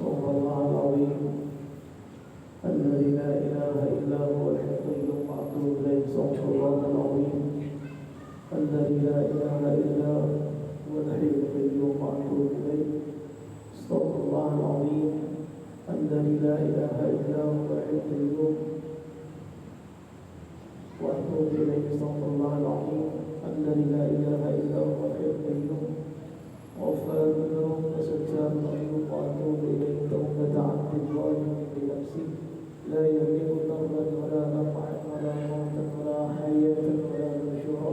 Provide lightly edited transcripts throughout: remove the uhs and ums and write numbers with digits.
استغفر الله العظيم الذي لا إله إلا هو الحي القيوم وأتوب إليه. استغفر الله العظيم الذي لا إله إلا هو الحي القيوم وأتوب إليه. استغفر الله العظيم الذي لا إله إلا هو الحي القيوم وأتوب إليه. استغفر الله العظيم الذي لا إله إلا هو الحي القيوم غفار الذنوب وستار العيوب وأتوب إليه. توبة عبد الظالم بنفسه لا يملك ضرا ولا نفعا ولا موتا ولا حياة ولا نشورا.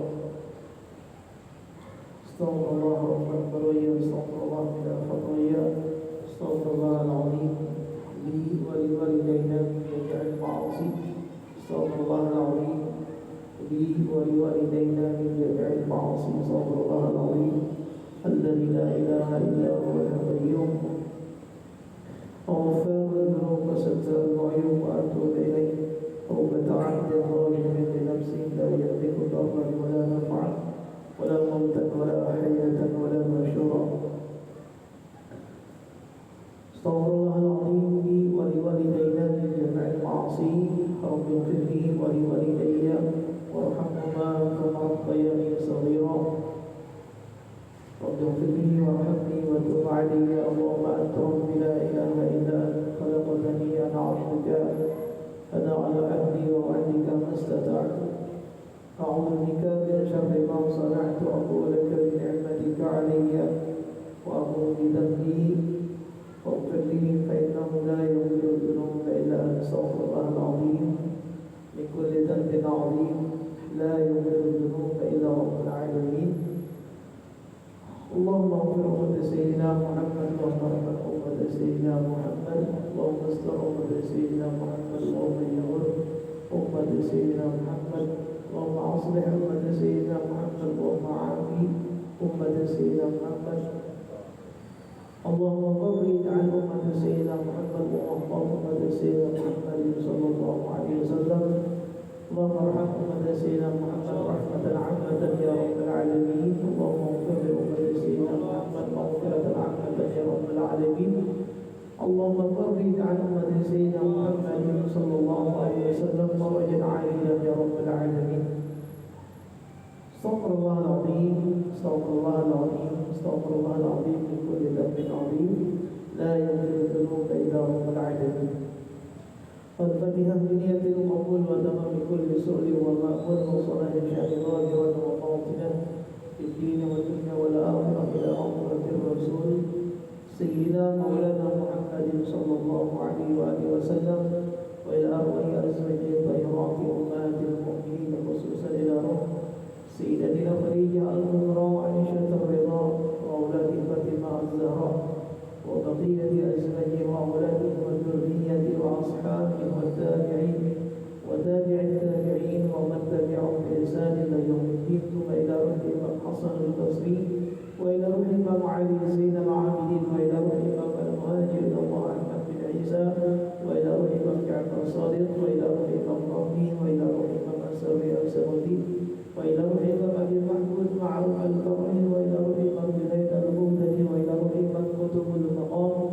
استغفر الله رب البرية. استغفر الله من الخطايا. استغفر الله العظيم لي ولوالدينا من جميع المعاصي. استغفر الله العظيم لي ولوالدينا من جميع المعاصي. استغفر الله العظيم الذي لا إله إلا هو القيوم غفار الذنوب وستار العيوب وأتوب إليه. توبة عبد ظالم بنفسه لا يملك ضرا ولا نفعا ولا موتا ولا حياة ولا نشورا. استغفر الله العظيم لي ولوالدينا من جميع المعاصي. رب اغفر لي ولوالدي وارحمهما كما ربياني صغيرا. رب اغفر لي وارحمني وتب علي. اللهم أنت ربي لا إله إلا أنت خلقتني أنا عبدك أنا على عهدي ووعدك ما استطعت. أعوذ بك من شر ما صنعت. أبوء لك بنعمتك علي وأبوء بذنبي واغفر لي فإنه لا يغفر الذنوب إلا أنت. استغفر الله العظيم من كل ذنب عظيم لا يغفر الذنوب إلا رب العالمين. اللهم اغفر أمة سيدنا محمد. اللهم ارحم أمة سيدنا محمد. اللهم استر أمة سيدنا محمد. اللهم يغفر أمة سيدنا محمد. اللهم أصلح أمة سيدنا محمد. اللهم عافي أمة سيدنا محمد. اللهم فرج عن أمة سيدنا محمد واحفظ أمة سيدنا محمد صلى الله عليه وسلم. اللهم ارحم أمة سيدنا محمد رحمة عامة يا رب العالمين. اللهم اغفر لأمة سيدنا محمد مغفرة عامة يا رب العالمين. اللهم فرج عن أمة سيدنا محمد صلى الله عليه وسلم فرجا عاجلا يا رب العالمين. استغفر الله العظيم. استغفر الله العظيم. استغفر الله العظيم من كل ذنب عظيم لا يغفر الذنوب إلا رب العالمين. الفاتحة بنية القبول وتمام كل سؤل ومأمول وصلاة شأن ظاهرا وباطنا في الدين والدنيا والآخرة إلى عظمة الرسول سيدنا مولانا محمد صلى الله عليه وآله وسلم وإلى أرواح أزواجه الطاهرات أمهات المؤمنين خصوصا إلى روح سيدتنا خديجة الكبرى وعائشة الرضا وأولاد فاطمة الزهراء وبقية أزواجه وأولاده وذريته وأصحابه والتابعين وتابع التابعين ومن تبعهم بإحسان إلى يوم الدين. ثم إلى روح الإمام حسن البصري وإلى روح الإمام علي زين العابدين وإلى روح الإمام المهاجر الله أحمد بن عيسى وإلى روح الإمام جعفر الصادق وإلى روح الإمام ربي وإلى روح الإمام السوري السعودي وإلى روح الإمام أبي محمود معروف القرني وإلى روح الإمام جنيد البغدادي وإلى روح الإمام كتب المقام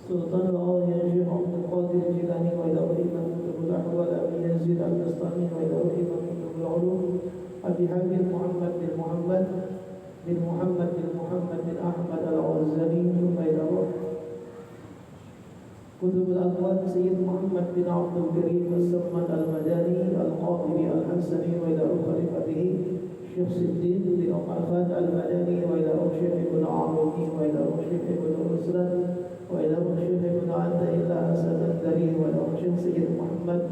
سلطان الأولياء شيخ عبد القادر الجيلاني وإلى روح الإمام كتب الأحوال أبي يزيد البسطامي وإلى روح الإمام كتب العلوم أبي حامد محمد بن محمد بن أحمد الغزالي. ثم إلى روح كتب الأقوال سيد محمد بن عبد الكريم السمن المدني القاضي الحسني وإلى روح خليفته شيخ الدين بن عرفات المدني وإلى روح شيخ ابن عروقي وإلى روح شيخ ابن رسلان وإلى روح شيخ ابن عبد الله السكندري وإلى روح شيخ سيد محمد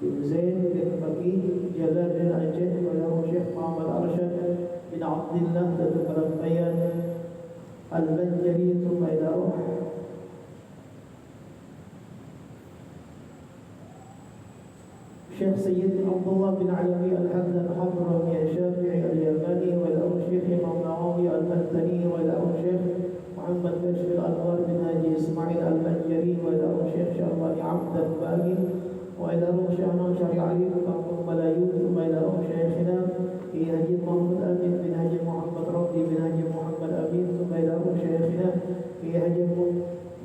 بن زيد بن مكي جلال بن أجد وإلى روح شيخ محمد أرشد بن عبد الله بن ربيان البنجلي. ثم إلى روح شيخ سيد عبد الله بن علوي الحمد الحضرمي الشافعي اليماني وإلى روح شيخ إمام نعوي المدني وإلى روح شيخ محمد بشر الأنوار بن هادي إسماعيل البنجري وإلى روح شيخ شرباني عبد الباقي وإلى روح شيخنا شريع علي بن ملايين. ثم إلى روح شيخنا في هدي محمد أمين بن هدي محمد ربي بن هدي محمد أمين. ثم إلى روح شيخنا في هدي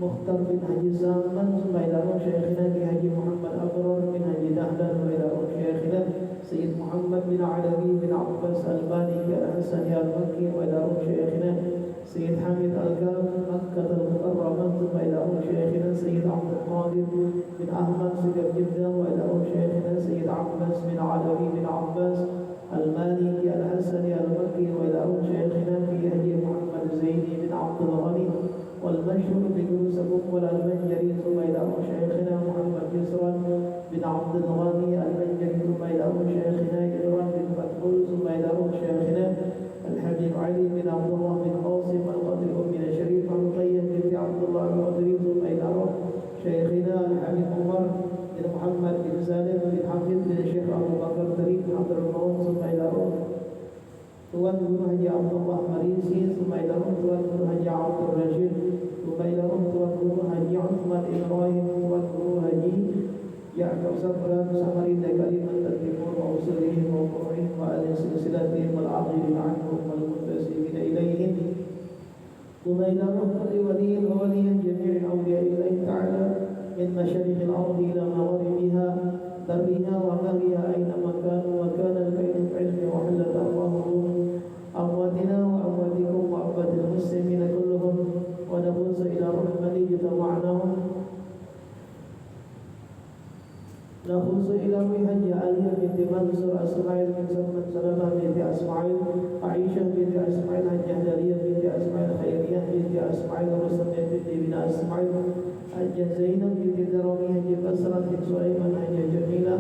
مختار بن حجي سامان ثم إلى روح شيخنا بحجي محمد أبرار بن حجي دهلان وإلى روح شيخنا سيد محمد بن علوي بن عباس المالكي الحسني المكي وإلى روح شيخنا سيد حميد الكام مكة المكرمة ثم إلى روح شيخنا سيد عبد القادر بن أحمد سيد جدة وإلى روح شيخنا سيد عباس بن علوي بن عباس المالكي الحسني المكي وإلى روح شيخنا بحجي محمد زيدي بن عبد الغني والمشهور بجلوس مقبل المنجري ثم إلى شيخنا محمد بسرا بن عبد الغني المنجري ثم إلى شيخنا إيران بن فتحول ثم إلى شيخنا الحبيب علي بن عبد الله بن قاسم القدري بن شريف رقية بنت عبد الله القدري ثم إلى شيخنا الحبيب عمر بن محمد بن سالم بن حفيظ بن الشيخ أبو بكر طريق حضر الموت ثم إلى Tuan Guru Haji Abdullah Marisi, Sumailarum Tuan Guru Haji Abdul Rashid, Sumailarum Tuan Guru Haji Uthman Ibrahim, Tuan Guru Haji Ya'qub Sabran Samarinda Kaliman Tadbimur wa usulihim wa furu'ihim wa alin silsilatihim wal-'adhilin anhum wal-muntasibin ilayhim. Sumailarum kulli waliyin wa waliyin jami'i awliya ilahi ta'ala min masyariqil ardi ila magharibiha برها وبرها أينما كانوا وكان الكيد في علم وحلت أرواحهم أمواتنا وأمواتكم وأموات المسلمين كلهم ونفوز إلى رحمة جمعناهم نفوز إلى حج آلية بنت منصور إسماعيل بن سلمة بنت إسماعيل عائشة بنت إسماعيل الجهدرية بنت إسماعيل خيرية بنت إسماعيل رسم بنت إسماعيل حج زينب بنت درامي حج بسرة بن سليمان حج جميلة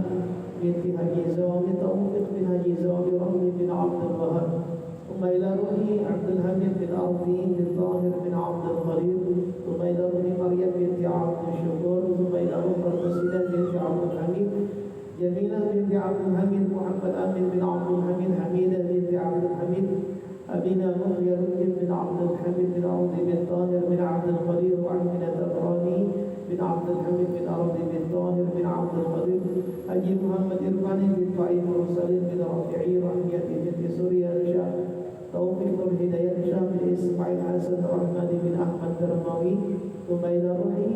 بنت حج زوامي توفيق بن حج زوامي رملي بن عبد الوهاب ثم إلى روحي عبد الحميد بن أرضي بن طاهر بن عبد الخليل ثم إلى روحي مريم بنت عبد الشكور ثم إلى روح الرسيلة بنت عبد الحميد جميلة بنت عبد الحميد محمد أمين بن عبد الحميد حميدة بنت عبد الحميد أبينا مخير بن عبد الحميد بن أرضي بن طاهر بن عبد الخليل وعمنا الطبراني بن عبد الحميد بن أرضي بن طاهر بن عبد الخليل حجي محمد إرفاني بن فعيم مرسلين بن رافعي رحمية بنت سوريا الشام توفيق الهداية الشام بن إسماعيل حسن الرحمن بن أحمد درماوي ثم إلى روحي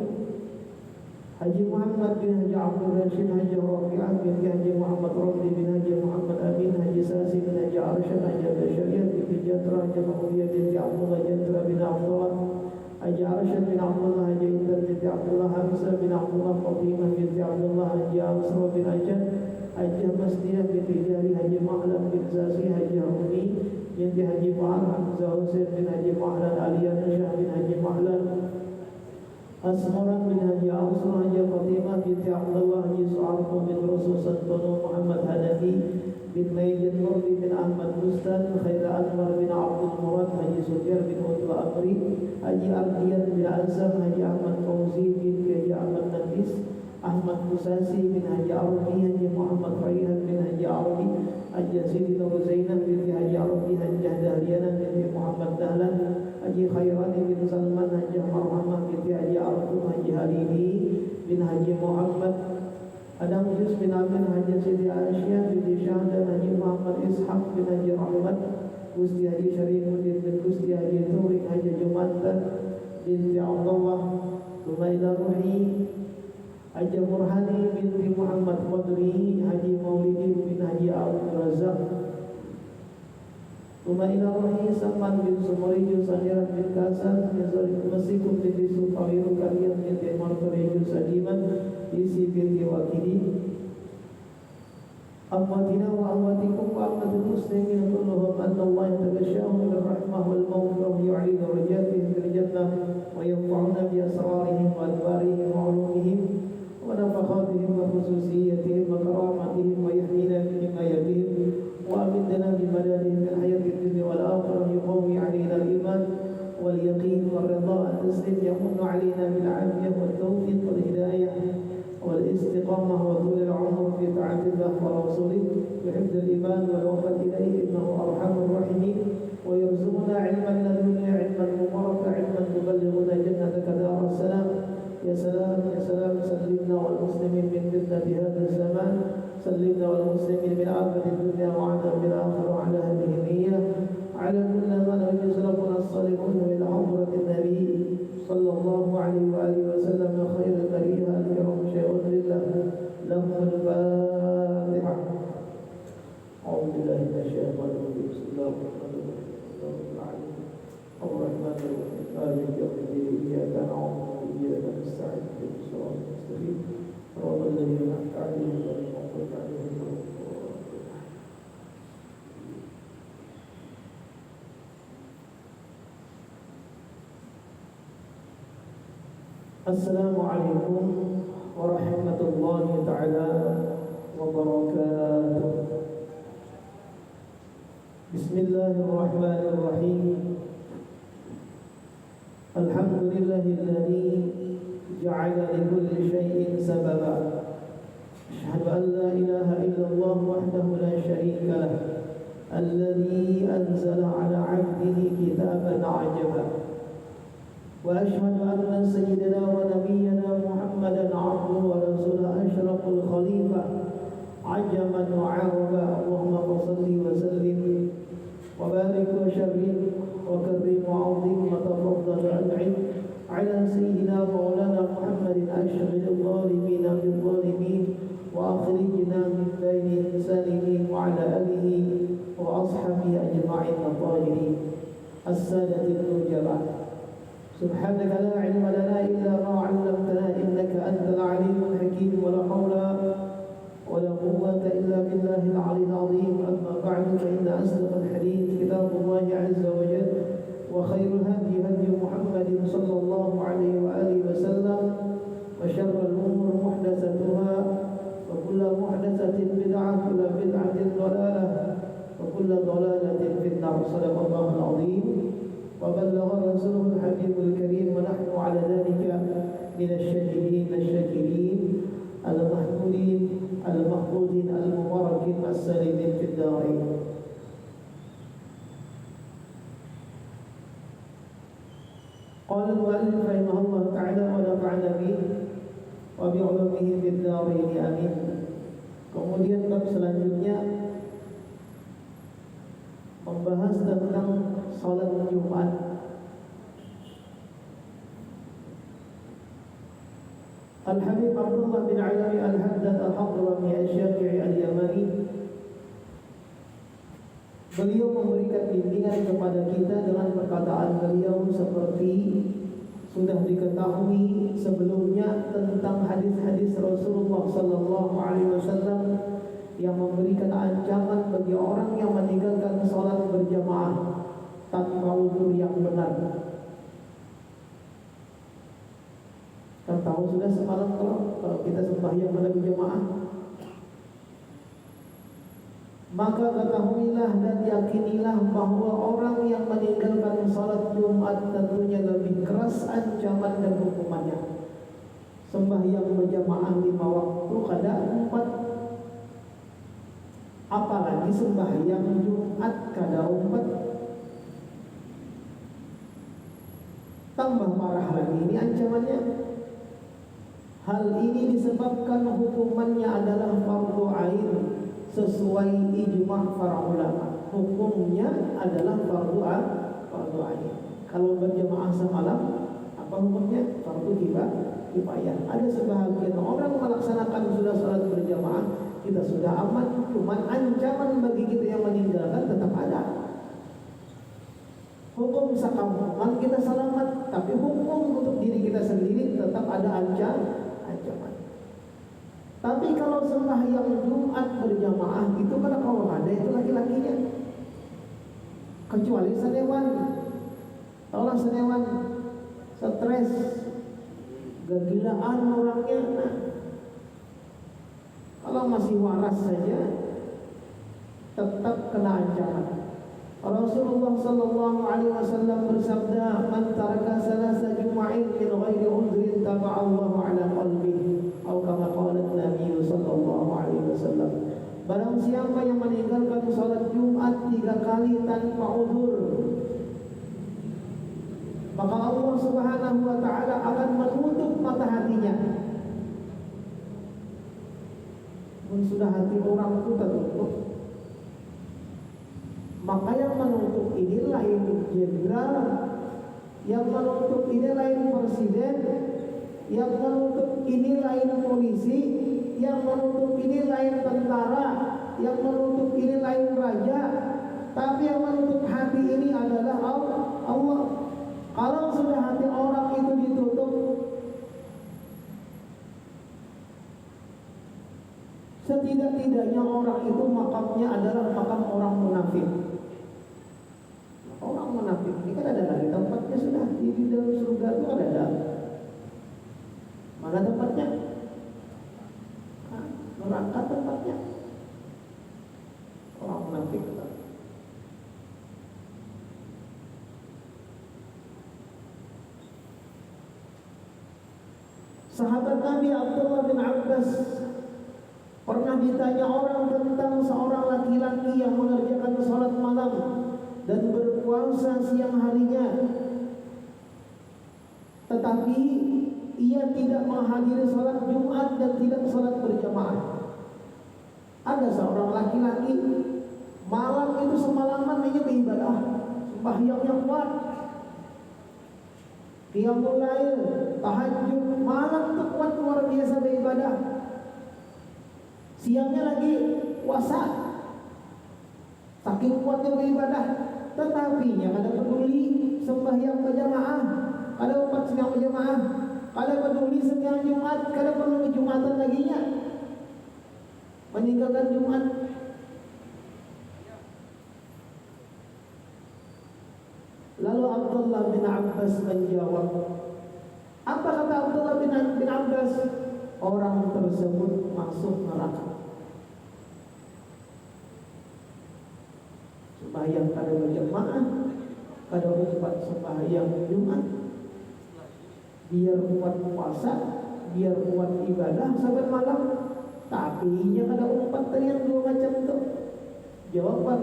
حجي محمد بن حجي عبد الرشيد حجي رافعة بن حجي محمد رملي بن حجي محمد أمين حجي ساسي بن حجي عرشة حجي البشرية بن جدرة حجي محمودية بن عبد الله جدرة بن عبد الله حجي عرشة بن عبد الله حجي إنتر بن عبد الله حمزة بن عبد الله فاطمة بن عبد الله حجي أنصر بن أجل حجي مسدية بن جاري حجي معلم بن ساسي حجي عمي بن حجي فعال حمزة حسين بن حجي معلم علي نشأ بن حجي معلم أسمرا من حجي أوصر حجي فاطمة بنت عبد الله حجي صعب بن رسول سلطان محمد هدفي بن ميل مرضي بن أحمد بستان خير أنور بن عبد المراد حجي سفير بن عتبة أمري حجي أرقية بن أنسب حجي أحمد فوزي بن حجي أحمد نفيس أحمد مساسي بن حجي عربي حجي محمد ريحان بن حجي عربي حجي سيدي نور زينب بن حجي عربي حجي دهريانا بن محمد دهلان حجي خيراني بن سلمان حجي مرحمة بن حجي عربي حجي هليلي بن حجي محمد Ada Mujus bin Amin Haji Siti Aisyah bin Syah dan Haji Muhammad Ishaq bin Haji Rahmat Gusti Haji Syarifuddin bin Gusti Haji Turik Haji Jumatan binti Abdullah Lumaila Ruhi Haji Murhani binti Muhammad Qadri Haji Maulidi bin Haji Abdul Razak Lumaila Ruhi Saman bin Sumari Sadirat bin Kasan Meskipun binti Sufawiru Kalian binti Martari Sadiman isi binti wakili أمواتنا وأمواتكم وأموات المسلمين كلهم أن الله يتغشاهم بالرحمة والمغفرة ويعلي درجاتهم في الجنة وينفعنا بأسرارهم وأدبارهم وعلومهم ونفخاتهم وخصوصيتهم وكرامتهم ويحمينا بحمايتهم وأمدنا بمدادهم في الحياة الدنيا والآخرة يقوي علينا الإيمان واليقين والرضا التسليم يمن علينا بالعافية والتوفيق والهداية والاستقامة وطول العمر في طاعة الله ورسوله وحفظ الإيمان والوفاة إليه إنه أرحم الراحمين ويرزقنا علما لدنيا علما مباركا علما تبلغنا جنتك دار السلام يا سلام يا سلام سلمنا والمسلمين من فتنة هذا الزمان سلمنا والمسلمين من آفة الدنيا وعنا بالآخرة وعلى هذه النية على كل ما نجز ربنا الصالحون إلى حضرة النبي صلى الله عليه وآله Assalamualaikum warahmatullahi ta'ala wabarakatuh. Bismillahirrahmanirrahim. Alhamdulillahilladzi ja'ala likulli syai'in sababa. Asyhadu an la ilaha illallah wahdahu la syarika lah. Alladzi anzala 'ala 'abdihi kitaban 'ajaba. وأشهد أن سيدنا ونبينا محمدا عبده ورسوله أشرف الخليفة عجما وعربا. اللهم صل وسلم وبارك وشرف وكرم وعظم وتفضل وأنعم على سيدنا مولانا محمد أشغل الظالمين بالظالمين وأخرجنا من بين السالمين وعلى آله وأصحابه أجمعين الطاهرين السادة النجباء. سبحانك لا علم لنا إلا ما علمتنا إنك أنت العليم الحكيم ولا حول ولا قوة إلا بالله العلي العظيم. أما بعد فإن أصدق الحديث كتاب الله عز وجل وخير الهدي هدي محمد صلى الله عليه وآله وسلم وشر الأمور محدثاتها وكل محدثة بدعة وكل بدعة ضلالة وكل ضلالة في النار. صدق الله العظيم وبلغ رسوله الحبيب الكريم ونحن على ذلك من الشاهدين الشاكرين المحمودين المحمودين المباركين السالمين في الدارين. قال المؤلف رحمه الله تعالى ونفعنا به وبعلومه في الدارين آمين. Kemudian bab selanjutnya membahas tentang salat Jumat. Al-Habib Abdullah bin Alawi Al-Haddad Al-Hadrami Al-Syafi'i Al-Yamani, beliau memberikan bimbingan kepada kita dengan perkataan beliau seperti sudah diketahui sebelumnya tentang hadis-hadis Rasulullah sallallahu alaihi wasallam yang memberikan ancaman bagi orang yang meninggalkan salat berjamaah tanpa uzur yang benar. Kan tahu sudah semalam kalau kita sembahyang pada berjamaah, maka ketahuilah dan yakinilah bahwa orang yang meninggalkan salat Jumat tentunya lebih keras ancaman dan hukumannya. Sembahyang berjamaah 5 waktu kada 4, apalagi sembahyang Jumat kada 4. Tambah parah lagi ini ancamannya. Hal ini disebabkan hukumannya adalah fardu ain sesuai ijma' para ulama. Hukumnya adalah fardu ain. Kalau berjamaah semalam, apa hukumnya? Fardu kifayah. Ada sebahagian orang melaksanakan sudah salat berjamaah, kita sudah aman. Cuman ancaman bagi kita yang meninggalkan tetap ada. Hukum sakampungan kita selamat, tapi hukum untuk diri kita sendiri tetap ada ancaman. Tapi kalau sembahyang Jumat berjamaah itu kada kalau ada itu laki-lakinya, kecuali senewan. Taulah senewan stres, kegilaan orangnya. Nah, kalau masih waras saja tetap kena ancaman. Rasulullah sallallahu alaihi wasallam bersabda, "Man taraka salasa jum'ain min ghairi udhrin taba'allahu ala qalbihi." Atau kama qala Nabi sallallahu alaihi wasallam. Barang siapa yang meninggalkan salat Jumat 3 kali tanpa uzur, maka Allah Subhanahu wa taala akan menutup mata hatinya. Sudah hati orang itu tertutup, maka yang menutup ini lain jenderal, yang menutup ini lain presiden, yang menutup ini lain polisi, yang menutup ini lain tentara, yang menutup ini lain raja, tapi yang menutup hati ini adalah Allah. Kalau sudah hati orang itu ditutup, setidak-tidaknya orang itu makamnya adalah makam orang munafik. Orang munafik ini kan ada lagi tempatnya sudah di dalam surga itu ada. Mana tempatnya? Neraka tempatnya. Orang munafik. Sahabat Nabi Abdullah bin Abbas pernah ditanya orang tentang seorang laki-laki yang mengerjakan sholat malam dan berpuasa siang harinya, tetapi ia tidak menghadiri sholat Jumat dan tidak sholat berjamaah. Ada seorang laki-laki malam itu semalaman dia beribadah, sembahyang yang kuat, qiyamul lail, tahajud, malam itu kuat luar biasa beribadah. Siangnya lagi puasa, saking kuatnya beribadah, tetapi yang ada peduli sembahyang berjamaah, kada upat sembahyang berjamaah, kada peduli sembahyang Jumat, kada peduli Jumatan laginya, meninggalkan Jumat. Lalu Abdullah bin Abbas menjawab, apa kata Abdullah bin Abbas? Orang tersebut masuk neraka. Sembahyang kada berjamaah, kada upat sembahyang Jumat, biar kuat puasa, biar kuat ibadah sampai malam, tapi ia kada upat yang dua macam itu. Jawaban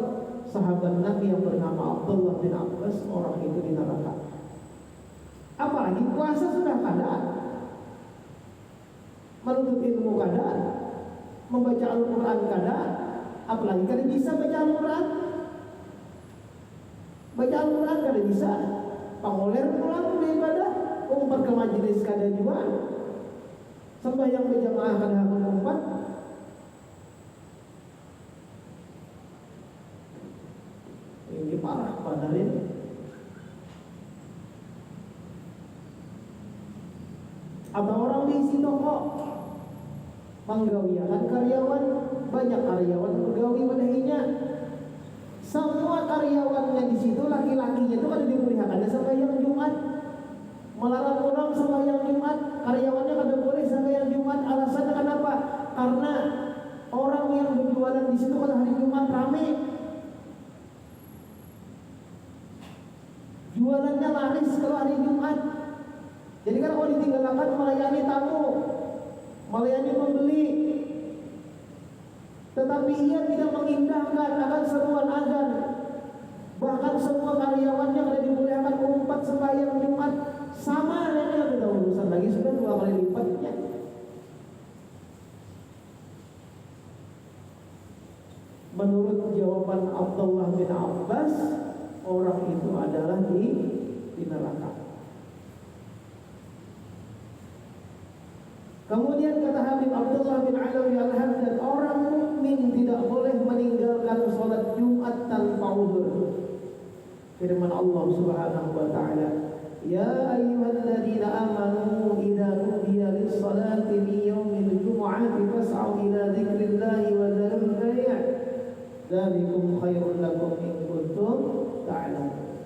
sahabat Nabi yang bernama Abdullah bin Abbas, orang itu di neraka. Apalagi puasa sudah kada, menuntut ilmu kada, membaca Al-Quran kada, apalagi kada bisa baca Al-Quran. Baca Al-Quran kada bisa, pangoler pulang beribadah, umpat ke majelis kada juga, sembahyang berjamaah kada umpat. Ini parah padahal ini. Atau orang diisi toko menggawiakan karyawan, banyak karyawan pegawai wadahinya. Semua karyawannya di situ laki-lakinya itu ada dimuliakan sembahyang Jumat, melarang orang sembahyang Jumat, karyawannya kada boleh sembahyang Jumat. Alasannya kenapa? Karena orang yang berjualan di situ pada hari Jumat rame, jualannya laris kalau hari Jumat. Jadi kan kalau ditinggalkan melayani tamu, melayani pembeli, tetapi ia tidak mengindahkan akan seruan azan. Bahkan semua karyawannya kada dimuliakan umpat sembahyang Jumat, sama dengan ada urusan lagi sudah 2 kali lipatnya. Menurut jawaban Abdullah bin Abbas, orang itu adalah di neraka. Kemudian kata Habib Abdullah bin Alawi Al-Haddad, orang mukmin tidak boleh meninggalkan sholat Jumat tanpa uzur. Firman Allah Subhanahu wa taala, "Ya ayyuhalladzina amanu idza nudiya lis-salati min yaumil jumu'ati fas'au ila dzikrillahi wa dzarul bai'. Dzalikum khairul lakum in kuntum ta'lamun."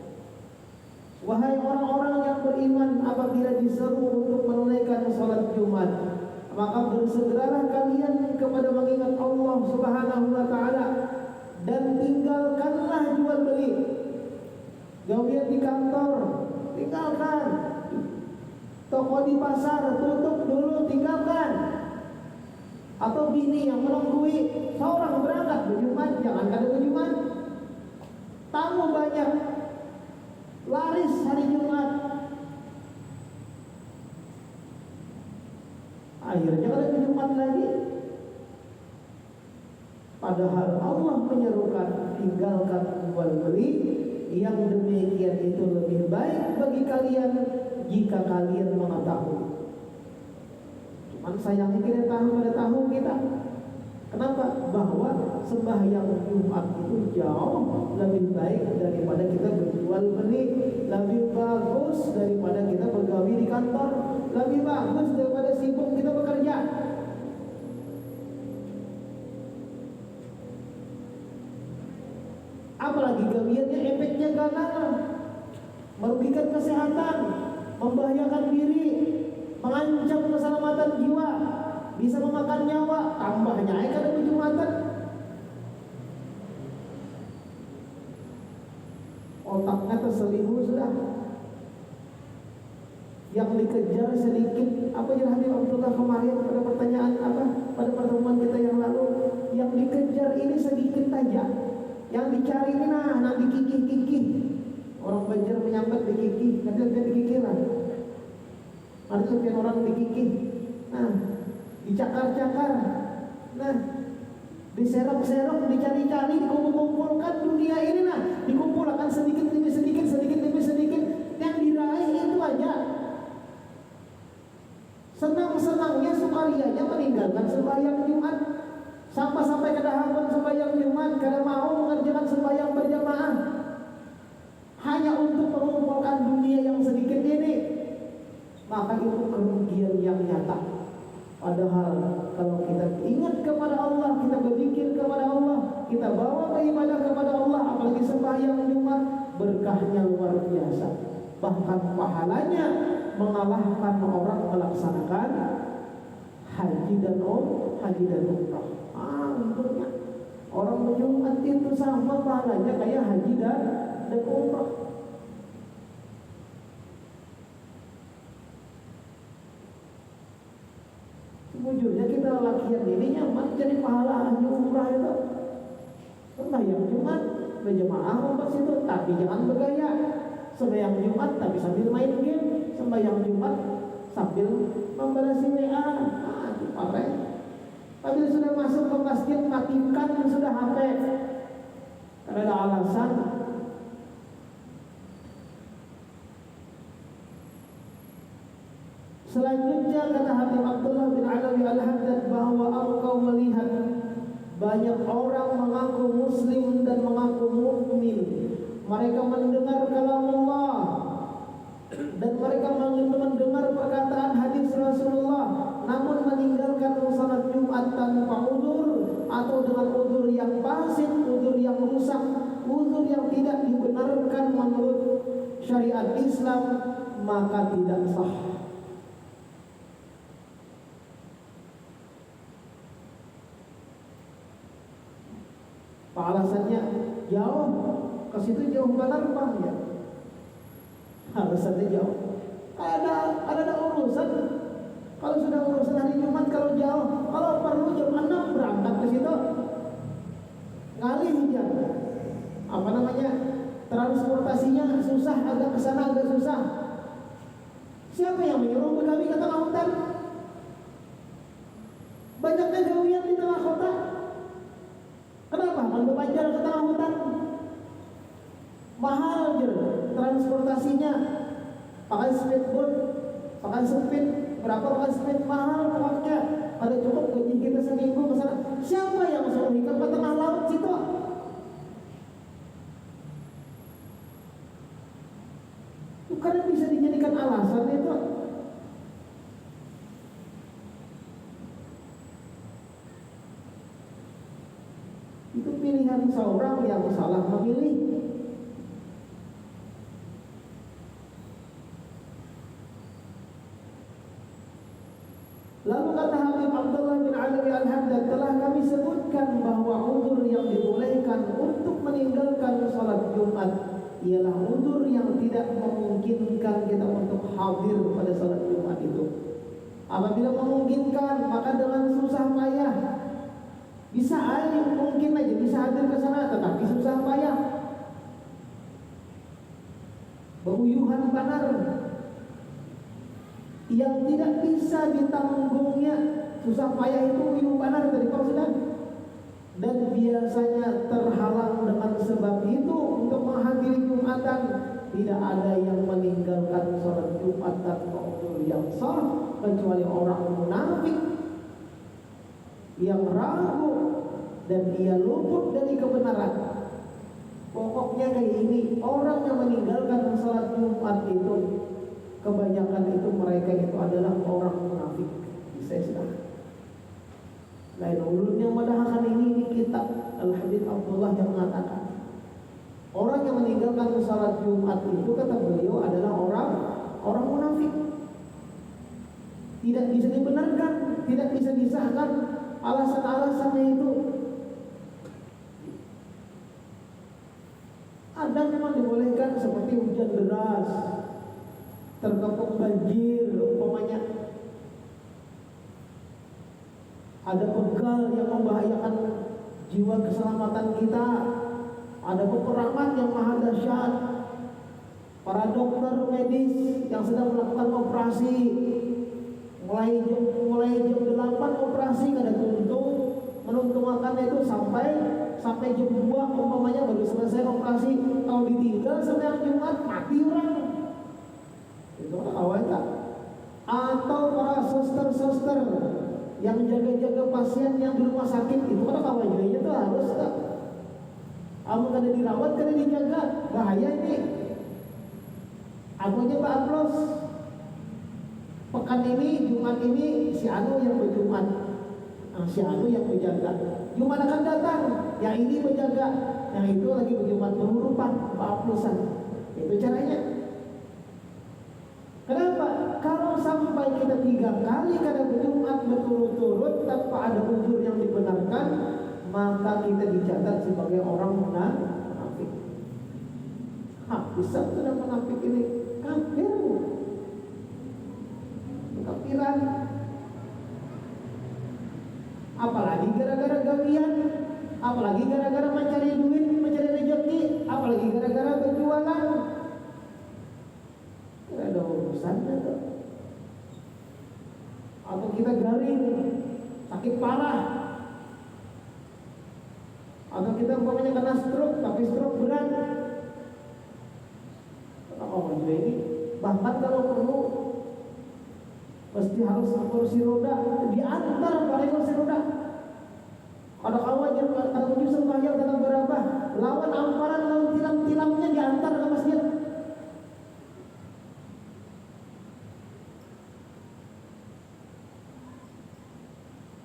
Wahai orang-orang yang beriman, apabila diseru untuk menunaikan salat Jumat, maka bersegeralah kalian kepada mengingat Allah Subhanahu wa taala dan tinggalkanlah jual beli. Gawian di kantor tinggalkan, toko di pasar tutup dulu, tinggalkan. Atau bini yang menunggui seorang berangkat berjumat, jangan kada berjumat. Tamu banyak, laris hari Jumat, akhirnya kada ke Jumat lagi. Padahal Allah menyerukan tinggalkan jual beli, yang demikian itu lebih baik bagi kalian jika kalian mengetahui. Cuman sayangnya kita tahu kita. Kenapa? Bahwa sembahyang Jumat itu jauh lebih baik daripada kita berjual beli, lebih bagus daripada kita bergawi di kantor, lebih bagus daripada sibuk kita bekerja. Apalagi gawiannya efeknya gagal, merugikan kesehatan, membahayakan diri, mengancam keselamatan bisa memakan nyawa, tambahnya aja kada Jumatan. Otaknya terselingkuh sudah. Yang dikejar sedikit, apa yang Habib Abdullah kemarin pada pertanyaan pada pertemuan kita yang lalu, yang dikejar ini sedikit aja, yang dicari ini nah dikikih-kikih. Orang Banjar menyambat dikikih, nanti dikikih lah. Artinya orang dikikih, nah dicakar-cakar, nah diserok-serok, dicari-cari, dikumpul-kumpulkan dunia ini nah, dikumpulkan sedikit demi sedikit, yang diraih itu aja. Senang-senangnya sukarianya meninggalkan sembahyang Jumat, sampai kedahapan sembahyang Jumat, karena mau mengerjakan sembahyang berjamaah hanya untuk mengumpulkan dunia yang sedikit ini. Maka itu kerugian yang nyata. Padahal kalau kita ingat kepada Allah, kita berzikir kepada Allah, kita bawa beribadah kepada Allah, apalagi sembahyang Jumat, berkahnya luar biasa. Bahkan pahalanya mengalahkan orang melaksanakan haji dan umrah. Untungnya orang Jumat itu sama pahalanya kayak haji dan umrah. Sejujurnya kita lakian ini nyaman jadi pahala haji umrah itu. Sembahyang Jumat berjamaah umpah situ, tapi jangan bergaya. Sembahyang Jumat tapi sambil main game, sembahyang Jumat sambil membalas WA. Itu parah. Tapi sudah masuk ke masjid matikan sudah HP. Karena ada alasan. Selanjutnya kata Habib Abdullah bin Alawi Al-Haddad bahwa engkau melihat banyak orang mengaku muslim dan mengaku mukmin. Mereka mendengar kalam Allah dan mereka mendengar perkataan hadis Rasulullah, namun meninggalkan salat Jumat tanpa udzur atau dengan udzur yang fasid, udzur yang rusak, udzur yang tidak dibenarkan menurut syariat Islam, maka tidak sah. Alasannya jauh, ke situ jauh benar Bang ya. Alasannya jauh. Ada urusan. Kalau sudah urusan hari Jumat kalau jauh, kalau perlu jam 6 berangkat ke situ. Ngalih jam. Apa namanya? Transportasinya susah, agak kesana agak susah. Siapa yang menyuruh begawi ke tengah hutan? Banyaknya gawian di tengah kota. Kenapa? Banjar ke tengah hutan mahal jer transportasinya, pakai speedboat, pakai speed berapa, pakai speed mahal pokoknya. Ada cukup gaji kita seminggu ke sana. Siapa yang suruh ikan ke tengah laut situ? Itu karena bisa dijadikan alasan itu. Itu pilihan seorang yang salah memilih. Lalu kata Habib Abdullah bin Alawi Al-Haddad, telah kami sebutkan bahwa udzur yang dibolehkan untuk meninggalkan salat Jumat ialah udzur yang tidak memungkinkan kita untuk hadir pada salat Jumat itu. Apabila memungkinkan, maka dengan susah payah bisa aja, mungkin aja bisa hadir ke sana, tetapi susah payah, beruyuhan banar yang tidak bisa ditanggungnya. Susah payah itu uyuh banar dari sudah, dan biasanya terhalang dengan sebab itu untuk menghadiri Jumatan. Tidak ada yang meninggalkan sholat Jumat tanpa udzur yang sah kecuali orang munafik yang ragu dan dia luput dari kebenaran. Pokoknya kayak ini, orang yang meninggalkan salat Jumat itu kebanyakan itu mereka itu adalah orang munafik. Bisa sudah. Lain ulun yang mendahkan ini di kitab Al-Habib Abdullah yang mengatakan orang yang meninggalkan salat Jumat itu kata beliau adalah orang munafik. tidak bisa dibenarkan, tidak bisa disahkan alasan-alasannya itu. Ada memang dibolehkan seperti hujan deras, terkepung banjir umpamanya, ada begal yang membahayakan jiwa keselamatan kita, ada peperangan yang maha dahsyat, para dokter medis yang sedang melakukan operasi, mulai jam 8 operasi kadang menuntung itu sampai jam 2 umpamanya baru selesai operasi. Kalau ditinggal sampai hari Jumat mati orang. Itu kan awalnya. Atau para suster yang jaga-jaga pasien yang di rumah sakit, itu kan kawannya itu harus tak. Kamu kada dirawat, kada dijaga, bahaya ini. Aku aja Pak Aplos, pekan ini, Jumat ini si Anu yang berjumat, si Anu yang menjaga. Jumat akan datang, yang ini menjaga, yang itu lagi berjumat berhurupan, Pak Aplosan. Itu caranya. Kenapa? Kalau sampai kita 3 kali kada berjumat berturut-turut tanpa ada uzur yang dibenarkan, maka kita dicatat sebagai orang munafik. Bisa sudah munafik ini kafir, kafiran. Apalagi gara-gara gawian, apalagi gara-gara mencari duit, mencari rezeki, apalagi gara-gara berjualan. Tidak ada urusannya tuh. Atau kita garing, sakit parah, atau kita umpamanya kena stroke, tapi stroke berat. Orang juga ini bahkan kalau perlu mesti harus kursi roda, diantar pakai kursi roda. Ada kawan yang ada tujuh sembahyang dalam berapa, lawan amparan, lawan tilam-tilamnya diantar ke masjid.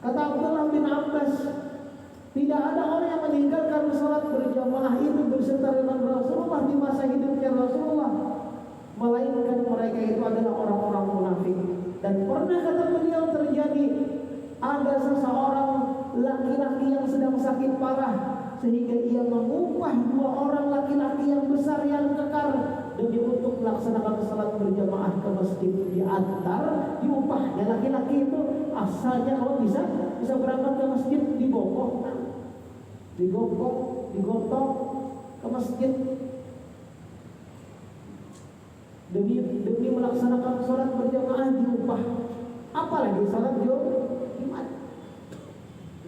Kata Abdullah bin Abbas, tidak ada orang yang meninggalkan salat berjamaah itu berserta dengan Rasulullah di masa hidupnya Rasulullah, melainkan mereka itu adalah orang-orang munafik. Dan pernah kata beliau terjadi ada seseorang laki-laki yang sedang sakit parah, sehingga ia mengupah 2 orang laki-laki yang besar yang kekar demi untuk melaksanakan salat berjamaah ke masjid, diantar, diupahnya laki-laki itu. Asalnya kalau bisa berangkat ke masjid, digotong ke masjid demi melaksanakan sholat berjamaah, diupah. Apalagi sholat Jumat.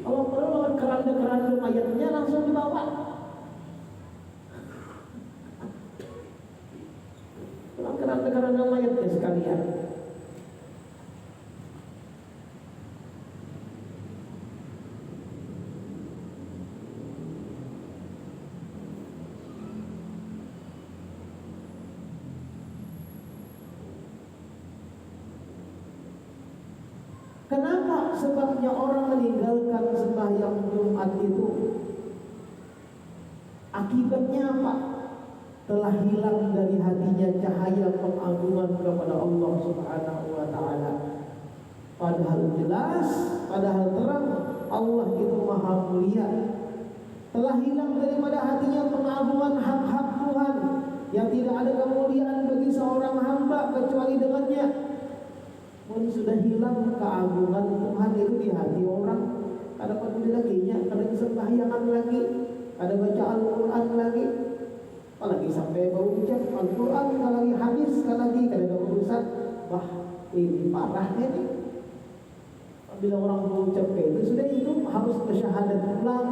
Kalau perlu lawan keranda mayatnya langsung dibawa. Lawan keranda mayatnya sekalian. Kenapa sebabnya orang meninggalkan sembahyang Jumat itu? Akibatnya apa? Telah hilang dari hatinya cahaya pengagungan kepada Allah Subhanahu wa taala. Padahal jelas, padahal terang, Allah itu Maha Mulia. Telah hilang daripada hatinya pengagungan hak-hak Tuhan, yang tidak ada kemuliaan bagi seorang hamba kecuali dengannya. Pun sudah hilang keagungan Tuhan itu di hati orang, kada peduli lagi nya, kada sembahyangan lagi, kada baca Al-Quran lagi, apalagi sampai bau ucap Al-Quran, kada lagi hadis, kada ada urusan. Wah, ini parah ini. Bila orang berucap kayak itu, sudah itu harus bersyahadat ulang.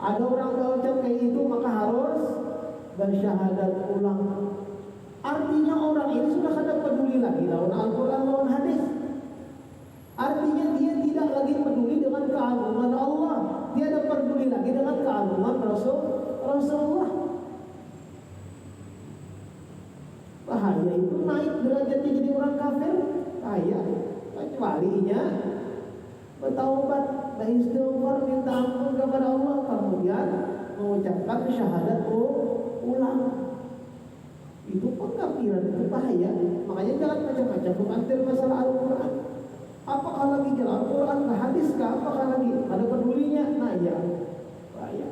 Ada orang berucap kayak itu, maka harus bersyahadat ulang. Artinya orang ini sudah kada peduli lagi lawan Al-Quran, lawan hadis. Artinya dia tidak lagi peduli dengan keagungan Allah, dia tidak peduli lagi dengan keagungan Rasulullah. Bahaya itu, naik derajatnya jadi orang kafir. Bahaya. Kecualinya bertaubat, beristighfar, minta ampun kepada Allah, kemudian mengucapkan syahadat ulang. Itu pun pengkafiran itu bahaya. Makanya jangan macam-macam mengambil masalah Al-Quran. Apakah lagi jalan Al-Quran ke hadis kah? Apakah lagi ada pedulinya? Nah ya, bahaya.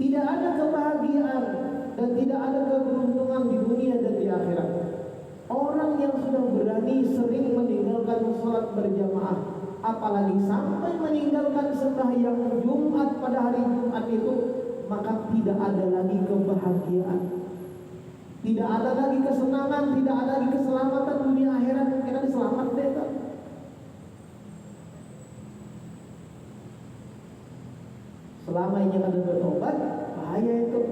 Tidak ada kebahagiaan dan tidak ada keberuntungan di dunia dan di akhirat. Orang yang sudah berani sering meninggalkan sholat berjamaah, apalagi sampai meninggalkan sembahyang Jumat pada hari Jumat itu, maka tidak ada lagi kebahagiaan, tidak ada lagi kesenangan, tidak ada lagi keselamatan dunia akhirat. Kita diselamat deh kan? Selama ini ada bertobat, bahaya itu.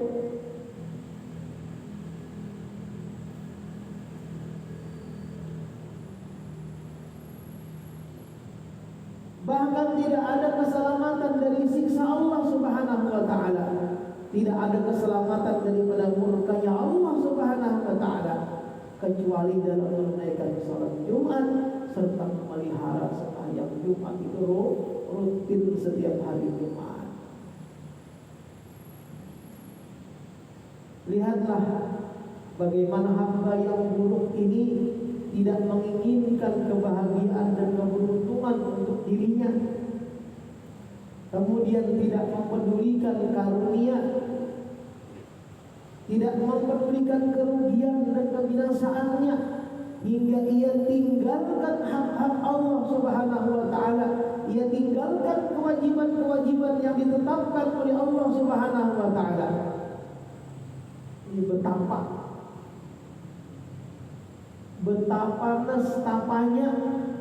Bahkan tidak ada keselamatan dari siksa Allah Subhanahu wa taala. Tidak ada keselamatan daripada murkanya Allah Subhanahu wa taala kecuali dalam menunaikan salat Jumat serta memelihara sembahyang Jumat itu rutin setiap hari Jumat. Lihatlah bagaimana hamba yang buruk ini tidak menginginkan kebahagiaan dan keberuntungan untuk dirinya, kemudian tidak mempedulikan karunia, tidak mempedulikan kerugian dan kebinasaannya, hingga ia tinggalkan hak-hak Allah Subhanahu wa taala. Ia tinggalkan kewajiban-kewajiban yang ditetapkan oleh Allah Subhanahu wa taala. Ini betapa nestapanya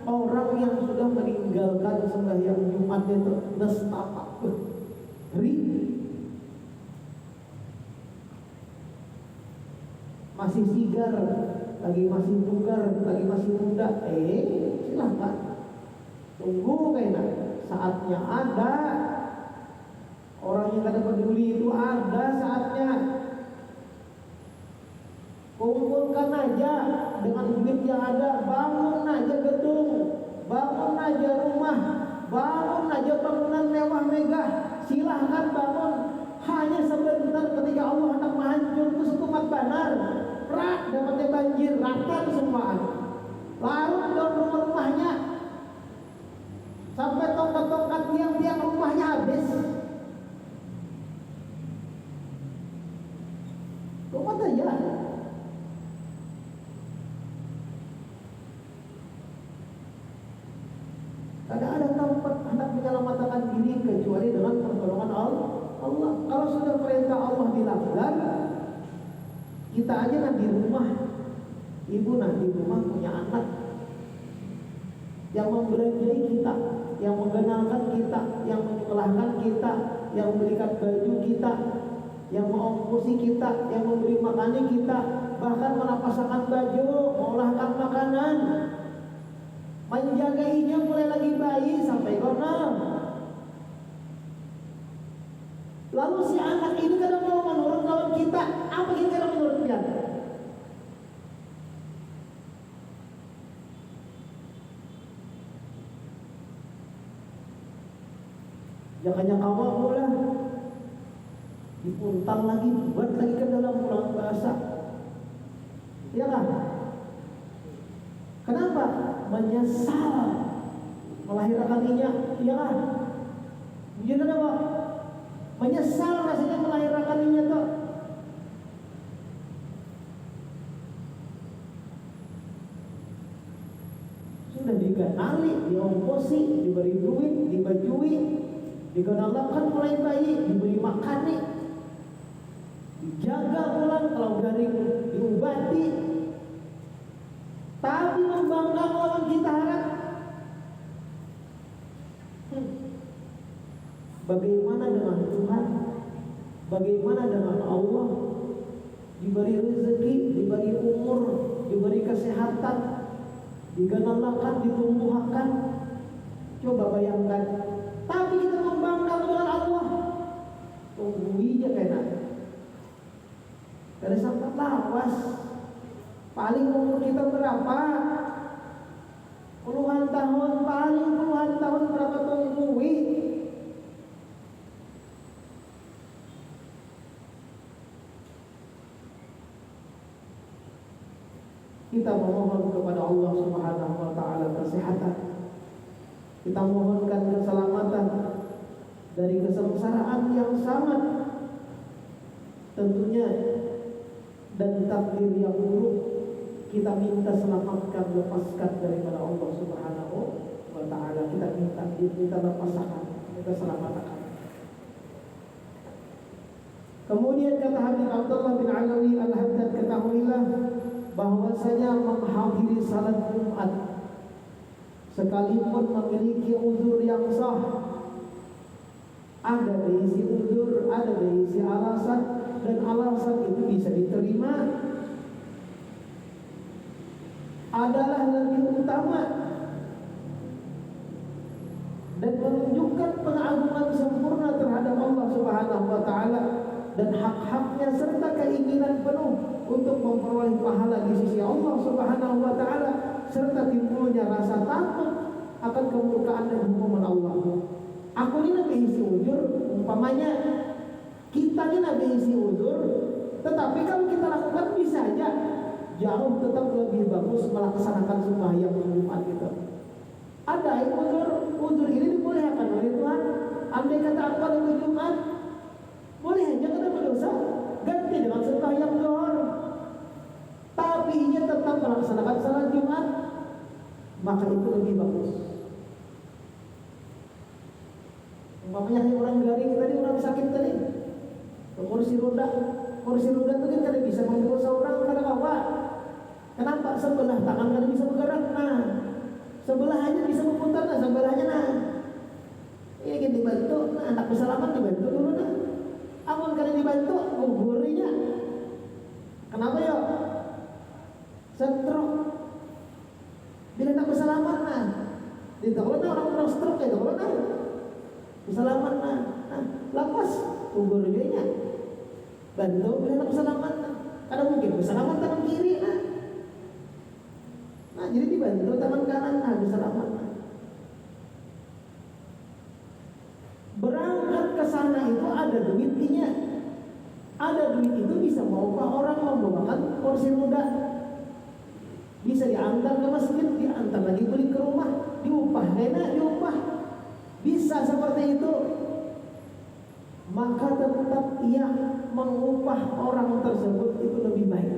orang yang sudah meninggalkan sembahyang Jumat itu. Nestapa, masih sigar, lagi masih bugar, lagi masih muda, silahkan tunggu kayaknya saatnya ada. Orang yang kada peduli itu ada saatnya. Kumpulkan aja dengan duit yang ada, bangun aja gedung, bangun aja rumah, bangun aja bangunan mewah megah, silahkan bangun. Hanya sebentar ketika Allah hendak menghancur itu setumat banar, rak dapatnya banjir, rata kesumpaan, larut dalam rumah-rumahnya, sampai tongkat-tongkat tiang-tiang rumahnya habis. Kumat aja. Tidak ada tempat hendak menyelamatkan diri kecuali dengan pertolongan Allah. Kalau sudah perintah Allah dilanggar, kita aja di rumah, ibu di rumah punya anak yang membelanjai kita, yang mengenalkan kita, yang menyekolahkan kita, yang memberikan baju kita, yang mengongkosi kita, yang memberi makanan kita, bahkan menapaskan baju, mengolahkan makanan, menjagainya mulai lagi bayi sampai konon. Lalu si anak ini kadang mau menurut lawan kita, apa kira-kira menurut dia? Jangannya kawal pula, dipuntal lagi, buat lagi ke dalam ulang bahasa, ya kan? Kenapa? Menyesal melahirkannya, iya kan? Jadi apa? Menyesal rasanya melahirkannya tuh. Sudah dikenali, diongkosi, diberi duit, dibajui, dikenalkan mulai bayi, diberi makan nih, dijaga pulang kalau garing diobati. Tapi membanggakan lawan kita harap. Bagaimana dengan Tuhan? Bagaimana dengan Allah? Diberi rezeki, diberi umur, diberi kesehatan, digenalakan, ditumbuhkan. Coba bayangkan. Tapi kita membanggakan dengan Allah. Tunggu aja kayaknya. Dari sampai lawas. Paling umur kita berapa? kita memohon kepada Allah Subhanahu wa taala kesehatan. Kita mohonkan keselamatan dari kesengsaraan yang sangat tentunya dan takdir yang buruk. Kita minta selamatkan, lepaskan daripada Allah Subhanahu wa taala. Kita minta lepaskan, kita selamatkan. Kemudian kata Habib Abdullah bin Alawi Al-Haddad, ketahuilah bahwasanya menghadiri salat Jumat sekalipun memiliki uzur yang sah, ada berisi uzur, ada berisi alasan, dan alasan itu bisa diterima, adalah lebih utama dan menunjukkan pengagungan sempurna terhadap Allah Subhanahu wa taala dan hak-haknya serta keinginan penuh untuk memperoleh pahala di sisi Allah Subhanahu wa taala, serta timbulnya rasa takut akan kemurkaan dan hukuman Allah. Aku ini nabi isi uzur, umpamanya kita ini nabi isi uzur, tetapi kalau kita lakukan bisa aja jauh tetap lebih bagus melaksanakan sembahyang Jumat kita. Ada uzur ini dibolehkan oleh Tuhan. Andai kata apa lebih Jumat, boleh aja kena berdosa, ganti dengan sembahyang zuhur. Tapi ia tetap melaksanakan salat Jumat, maka itu lebih bagus. Umpamanya kayak orang garing tadi, orang sakit tadi, kursi roda itu kan kada bisa membawa seorang kada kawa. Kenapa? Sebelah tangan kada bisa bergerak, nah sebelah aja bisa memutar, nah sebelahnya nah ini kan dibantu, nah anak bersalaman dibantu dulu nah. Amun kada dibantu, gugurinya. Kenapa ya? Stroke. Bila nak bersalaman nah, ditolong nah orang stroke itu kalau nah bersalaman nah, lepas gugurinya. Bantu bila nak bersalaman nah, kada mungkin bersalaman tangan kiri nah. Nah jadi dibantu tangan kanan nah bersalaman nah. Berangkat ke sana itu ada duitnya. Ada duit itu bisa mengubah orang membawakan kursi roda. Bisa diantar ke masjid, diantar lagi beli ke rumah, diupah nenek, diupah. Bisa seperti itu. Maka tetap ia mengupah orang tersebut itu lebih baik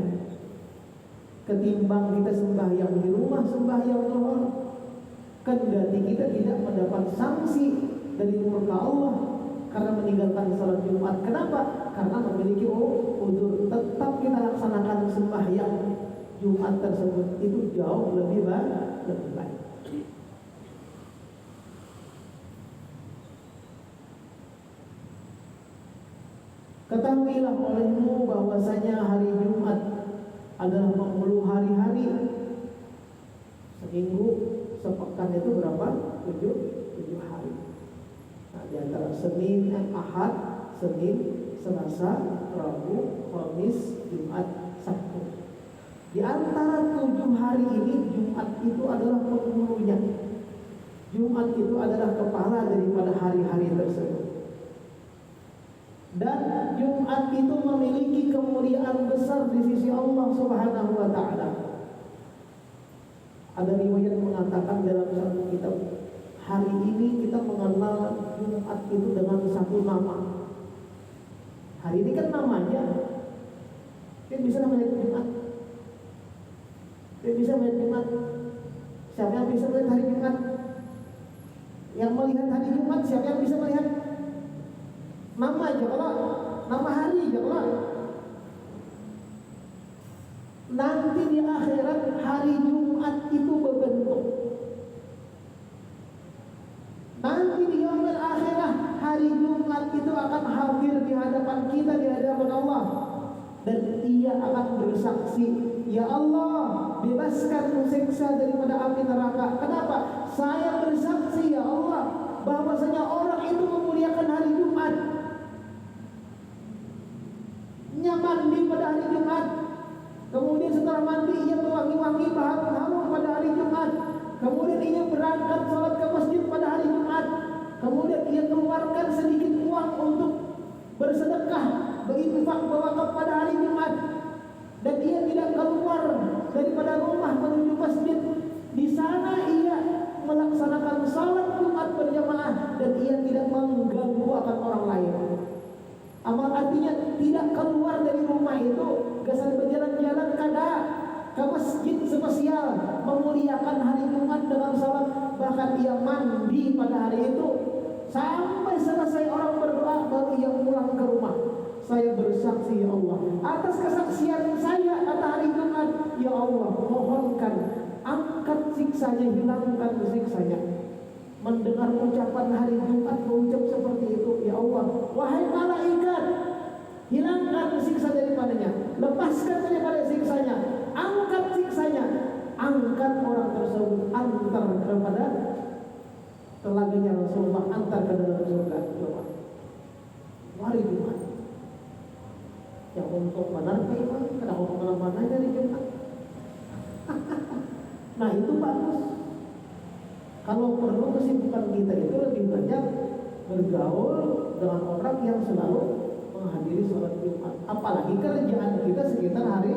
ketimbang kita sembahyang di rumah, sembahyang zuhur. Kendati kita tidak mendapat sanksi dari murka Allah karena meninggalkan salat Jumat. Kenapa? Karena memiliki uzur. Tetap kita laksanakan sembahyang Jumat tersebut, itu jauh lebih baik. Ketahuilah olehmu bahwasanya hari Jumat adalah 40 hari-hari. Seminggu, sepekan itu berapa? 7 hari. Nah, di antara Senin, Ahad, Senin, Selasa, Rabu, Kamis, Jumat, Sabtu. Di antara 7 hari ini Jumat itu adalah penghulunya. Jumat itu adalah kepala daripada hari-hari tersebut. Dan Jumat itu memiliki kemuliaan besar di sisi Allah Subhanahu wa taala. Ada riwayat mengatakan dalam satu kitab, hari ini kita mengenal Jumat itu dengan satu nama. Hari ini kan namanya, kan bisa namanya Jumat. Kan bisa melihat Jumat. Siapa yang bisa melihat hari Jumat? Yang melihat hari Jumat, siapa yang bisa melihat? Nama aja kalau, nama hari aja kalau. Nanti di akhirat hari Jumat itu berbentuk. Nanti di yaumil akhirah hari Jumat itu akan hadir di hadapan kita, di hadapan Allah. Dan ia akan bersaksi, ya Allah, bebaskan siksa daripada api neraka. Kenapa? Saya bersaksi ya Allah bahwasanya orang itu memuliakan hari Jumat. Ia mandi pada hari Jumat. Kemudian setelah mandi ia mewangi-wangi harum pada hari Jumat. Kemudian ia berangkat salat ke masjid pada hari Jumat. Kemudian ia keluarkan sedikit uang untuk bersedekah, berinfak, berwakaf pada hari Jumat. dan ia tidak keluar daripada rumah menuju masjid. Di sana ia melaksanakan salat Jumat berjamaah dan ia tidak mengganggu akan orang lain. Amal artinya tidak keluar dari rumah itu, kesan berjalan-jalan kada ke masjid spesial memuliakan hari Jumat dengan salat, bahkan ia mandi pada hari itu sampai selesai orang berdoa baru ia pulang ke rumah. Saya bersaksi ya Allah atas kesaksian saya kata hari Jumat, ya Allah mohonkan angkat siksanya, hilangkan siksanya. Mendengar ucapan hari Jumat berucap seperti itu, ya Allah wahai malaikat, hilangkan siksa daripadanya, lepaskan daripada siksanya, angkat siksanya, angkat orang tersebut, antar kepada telaganya Rasulullah, antar ke dalam surga. Hari Jumat yang untuk menerima iman, kenapa kemana-mana dari Jumat. Nah itu bagus. Kalau perlu kesibukan kita itu lebih banyak bergaul dengan orang yang selalu menghadiri sholat Jumat. Apalagi kerjaan kita sekitar hari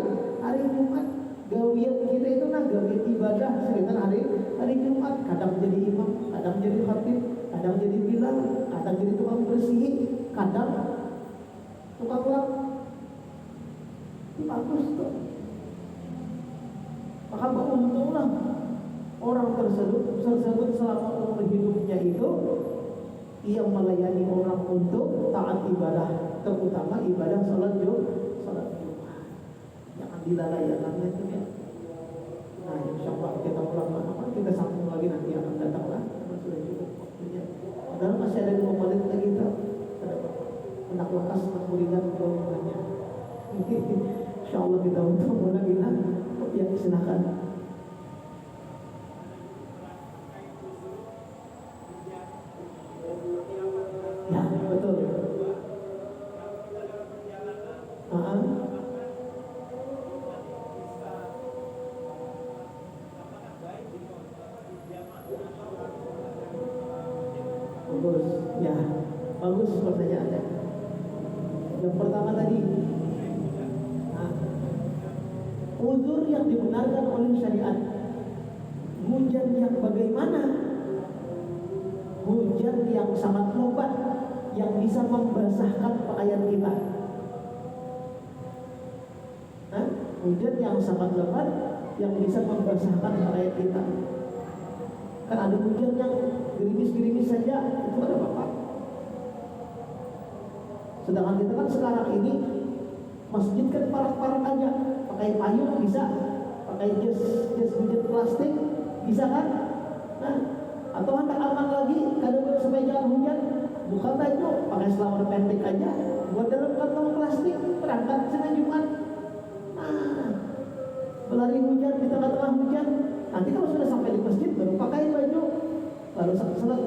Jumat. Gawian kita itu gawian ibadah sekitar hari Jumat. Kadang jadi imam, kadang jadi khatib, kadang jadi bilal, kadang jadi tukang bersih, kadang tukang lap. Itu bagus tuh. Maka beruntunglah orang tersebut selama umur hidupnya itu ia melayani orang untuk taat ibadah, terutama ibadah sholat Jumat. Jangan dilalaikan itu ya. Nah, insya Allah kita ulama kita sambung lagi nanti akan datang lah. Sudah cukup waktunya. Padahal masih ada 2 menit lagi kita. Hendak lekas menguringan keumumannya. Insya Allah kita untuk lagi lah. Ya silakan. Ya betul. Bagus, ya bagus pertanyaannya. Yang pertama tadi, uzur yang dibenarkan oleh syariat. Hujan yang bagaimana? Hujan yang sangat lebat yang bisa membasahkan pakaian kita. Hujan yang sangat lebat yang bisa membasahkan pakaian kita. Kan ada hujan yang gerimis-gerimis saja, itu ada apa-apa. Sedangkan kita kan sekarang ini masjid kan parak-parak aja, pakai payung bisa, pakai jas hujan plastik bisa kan? Nah, atau hendak aman lagi, kadang supaya jangan hujan, buka baju, pakai selamar pendek aja, buat dalam kantong plastik, berangkat Senin Jumat. Nah, berlari hujan di tengah-tengah hujan, nanti kalau sudah sampai di masjid baru pakai baju, lalu salat.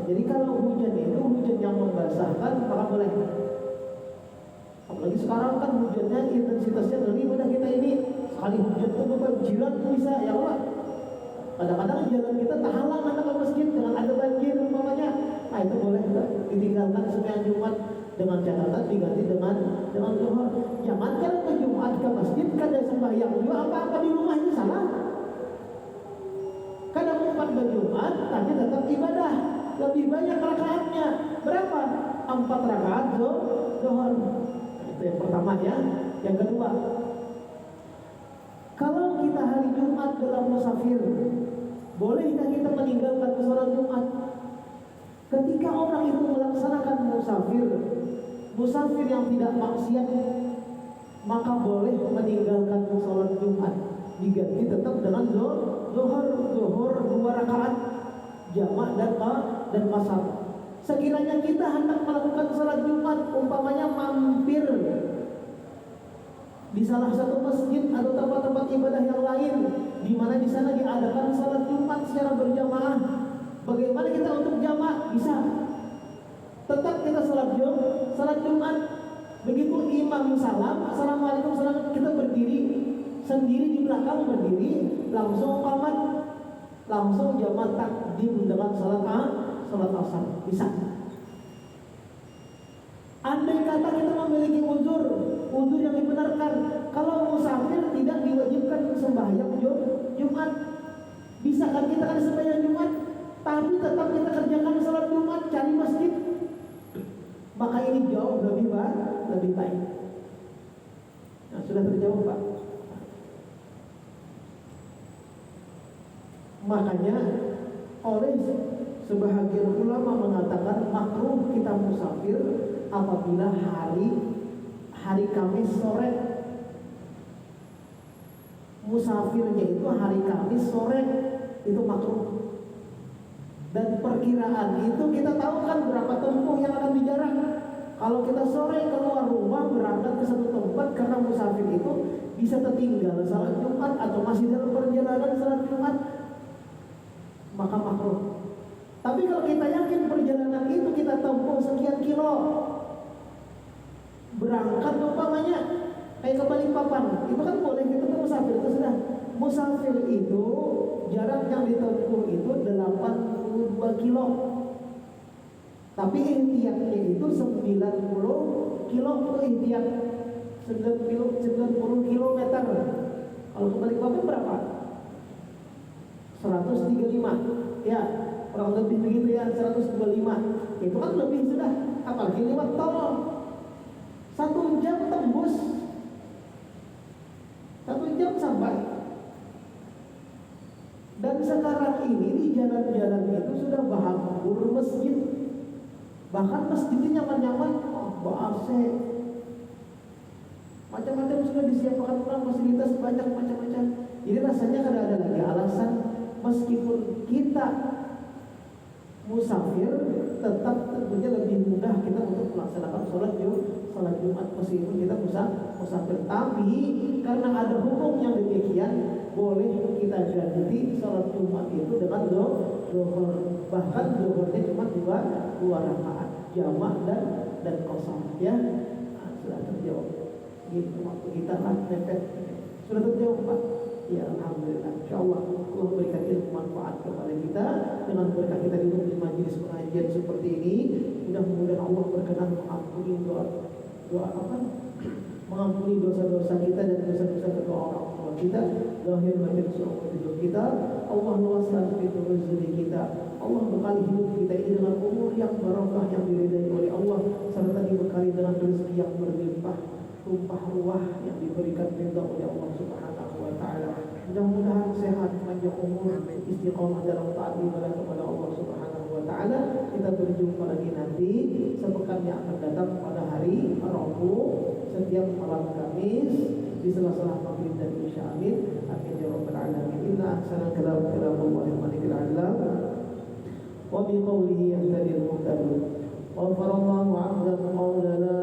Jadi kalau hujan itu hujan yang membasahkan, maka boleh. Apalagi sekarang kan hujannya intensitasnya lebih pada kita ini. Sekali hujan itu banjiran bisa, ya Allah. Kadang-kadang jalan kita terhalang anak ke masjid dengan ada banjir umpamanya. Nah itu boleh juga ditinggalkan sembahyang Jumat dengan catatan diganti dengan zuhur. Jangankan ke Jumat ke masjid kada sembahyang juga apa-apa di rumah ini salah. Kadang umpat ke Jumat tapi tetap ibadah. Lebih banyak rakaatnya. Berapa? 4 rakaat zuhur. Itu yang pertama ya. Yang kedua, kalau kita hari Jumat dalam musafir, bolehkah kita meninggalkan sholat Jumat? Ketika orang itu melaksanakan musafir yang tidak maksiat, maka boleh meninggalkan sholat Jumat, diganti tetap dengan zuhur 2 rakaat jamak dan qasar. Sekiranya kita hendak melakukan sholat Jumat, umpamanya mampir di salah satu masjid atau tempat-tempat ibadah yang lain, di mana di sana diadakan sholat Jumat secara berjamaah, bagaimana kita untuk jamaah? Bisa. Tetap kita sholat Jumat. Begitu imam salam, assalamualaikum, salam, kita berdiri sendiri di belakang berdiri, langsung qamat, langsung jamaah takdim dengan sholat asar. Bisa. Andai kata kita memiliki memiliki uzur yang dibenarkan. Kalau musafir tidak diwajibkan sembahyang Jumat. Bisa kan kita kan sembahyang Jumat, tapi tetap kita kerjakan salat Jumat, cari masjid. Maka ini jauh lebih baik. Nah, sudah terjawab Pak. Makanya oleh sebahagian ulama mengatakan makruh kita musafir apabila hari Kamis sore. Musafirnya itu hari Kamis sore itu makruh. Dan perkiraan itu kita tahu kan berapa tempuh yang akan dijarak. Kalau kita sore keluar rumah berangkat ke satu tempat karena musafir itu bisa tertinggal salat Jumat atau masih dalam perjalanan salat Jumat, maka makruh. Tapi kalau kita yakin perjalanan itu kita tempuh sekian kilo, berangkat umpamanya kayak ke Balikpapan, itu kan boleh kita tuh musafir itu sudah. Musafir itu jarak yang ditempuh itu 82 kilo. Tapi ihtiyatnya itu 90 kilo itu ihtiyat. 90 kilometer. Kalau ke Balikpapan berapa? 135. Ya, kurang lebih begitu ya, 125. Itu kan lebih sudah. Apalagi lewat tol. 1 jam tembus. 1 jam sampai. Dan sekarang ini di jalan-jalan itu sudah bahagia masjid. Bahkan masjidnya nyaman-nyaman, AC, macam-macam sudah disiapkan orang, fasilitas banyak macam-macam. Jadi rasanya kada ada lagi alasan meskipun kita musafir tetap tentunya lebih mudah kita untuk melaksanakan sholat Jumat meskipun kita musafir. Tapi karena ada hukum yang demikian, boleh kita ganti sholat Jumat itu dengan zuhur. Bahkan zuhurnya cuma dua rakaat, jamak dan kosong ya. Nah, sudah terjawab. Gitu waktu kita mepet. Sudah terjawab Pak. Ya alhamdulillah. Insyaallah Allah berikan ilmu manfaat kepada kita dengan berkat kita duduk di majelis pengajian seperti ini. Mudah-mudahan Allah berkenan mengampuni mengampuni dosa-dosa kita dan dosa-dosa kedua orang tua kita, lahir batin seumur hidup kita. Allah luaskan pintu rezeki kita. Allah bekali hidup kita ini dengan umur yang barokah yang diridai oleh Allah, serta dibekali dengan rezeki yang berlimpah, tumpah ruah yang diberikan ridha oleh Allah Subhanahu wa taala. Mudah-mudahan sehat, panjang umur, istiqomah dalam taat ibadah kepada Allah Subhanahu wa taala. Kita berjumpa lagi nanti sepekan yang akan datang pada hari Rabu setiap malam Kamis di sela-sela maghrib dan isya. Amin. Amin ya rabbal alamin. Inna ahsana kalam Allahi malikil alam wa bi qawlihi yahtadil muhtadun. Wa farallahu 'abdan qawla la